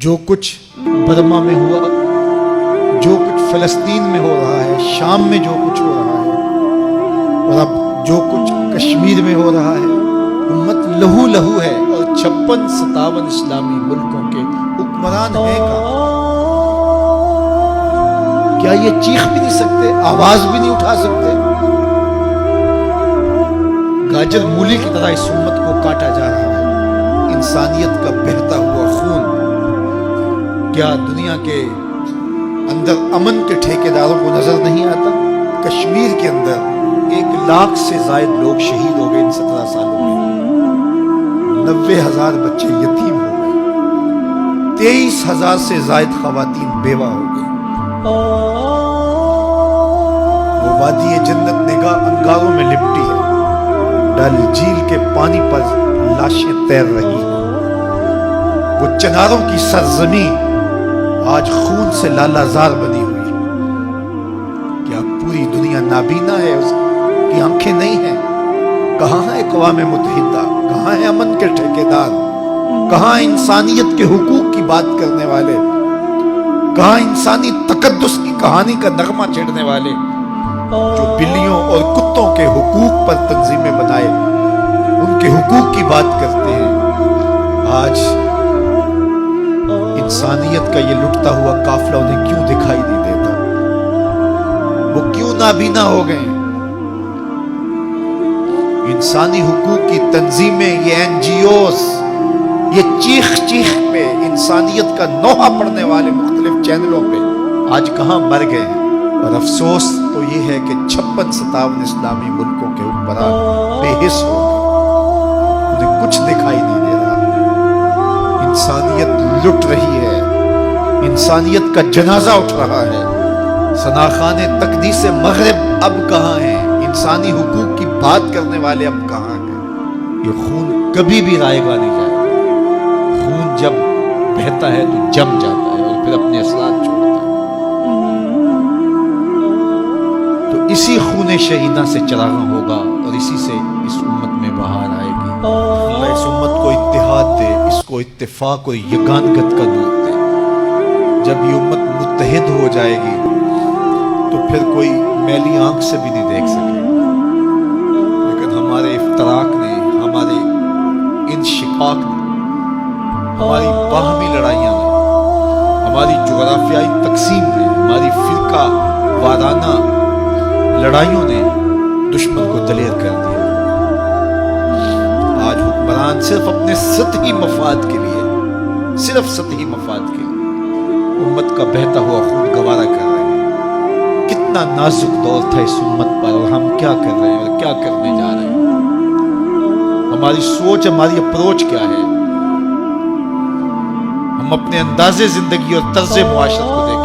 جو کچھ برما میں ہوا، جو کچھ فلسطین میں ہو رہا ہے، شام میں جو کچھ ہو رہا ہے، اور اب جو کچھ کشمیر میں ہو رہا ہے، امت لہو لہو ہے، اور 56-57 اسلامی ملکوں کے حکمران ہیں کہاں؟ کیا یہ چیخ بھی نہیں سکتے، آواز بھی نہیں اٹھا سکتے؟ گاجر مولی کی طرح اس امت کو کاٹا جا رہا ہے، انسانیت کا بہتا ہوا خون۔ کیا دنیا کے اندر امن کے ٹھیکیداروں کو نظر نہیں آتا؟ کشمیر کے اندر 1 لاکھ سے زائد لوگ شہید ہو گئے ان 17 سالوں میں، 90,000 بچے یتیم ہو گئے، 23,000 سے زائد خواتین بیوہ ہو گئی۔ وہ وادی جنت نگاہ انگاروں میں لپٹی ہے، ڈل جھیل کے پانی پر لاشیں تیر رہی ہیں، وہ چناروں کی سرزمین آج خون سے لالا زار بنی ہوئی ہے۔ کیا پوری دنیا نابینا ہے، اس کی آنکھیں نہیں ہیں؟ کہاں ہے اقوام متحدہ؟ کہاں ہے امن کے ٹھیکیدار؟ کہاں انسانیت کے حقوق کی بات کرنے والے؟ کہاں انسانی تقدس کی کہانی کا نغمہ چھیڑنے والے جو بلیوں اور کتوں کے حقوق پر تنظیمیں بنائے ان کے حقوق کی بات کرتے ہیں؟ آج انسانیت کا یہ لٹتا ہوا قافلہ انہیں کیوں دکھائی نہیں دیتا؟ وہ کیوں نابینا ہو گئے؟ انسانی حقوق کی تنظیمیں، یہ NGOs، یہ چیخ چیخ پہ انسانیت کا نوحہ پڑھنے والے مختلف چینلوں پہ آج کہاں مر گئے ہیں؟ اور افسوس تو یہ ہے کہ 56-57 اسلامی ملکوں کے حکمران بے حس ہو گئے، انہیں کچھ دکھائی نہیں دے رہا۔ انسانیت لٹ رہی ہے، انسانیت کا جنازہ اٹھ رہا ہے۔ ثناخان تقدیس مغرب اب کہاں ہیں؟ انسانی حقوق کی بات کرنے والے اب کہاں ہیں؟ یہ خون کبھی بھی رائے گا نہیں جائے گا۔ خون جب بہتا ہے تو جم جاتا ہے اور پھر اپنے اثرات چھوڑتا ہے۔ تو اسی خون شہیدہ سے چراغاں ہوگا اور اسی سے اس امت میں بہار آئے گی۔ اللہ اس امت کو اتحاد دے، اس کو اتفاق اور یگانگت کا نور دے۔ جب یہ امت متحد ہو جائے گی تو پھر کوئی میلی آنکھ سے بھی نہیں دیکھ سکے، لیکن ہمارے افتراق نے، ہمارے انشقاق نے، ہماری باہمی لڑائیاں نے، ہماری جغرافیائی تقسیم نے، ہماری فرقہ وارانہ لڑائیوں نے دشمن کو دلیر کر دیا۔ آج حکمران صرف اپنے سطحی مفاد کے لیے، صرف سطحی مفاد کے لیے امت کا بہتا ہوا خون گوارا کر رہے ہیں۔ کتنا نازک دور تھا اس امت پر، اور ہم کیا کر رہے ہیں اور کیا کرنے جا رہے ہیں؟ ہماری سوچ، ہماری اپروچ کیا ہے؟ ہم اپنے انداز زندگی اور طرز معاشرت کو دیکھیں۔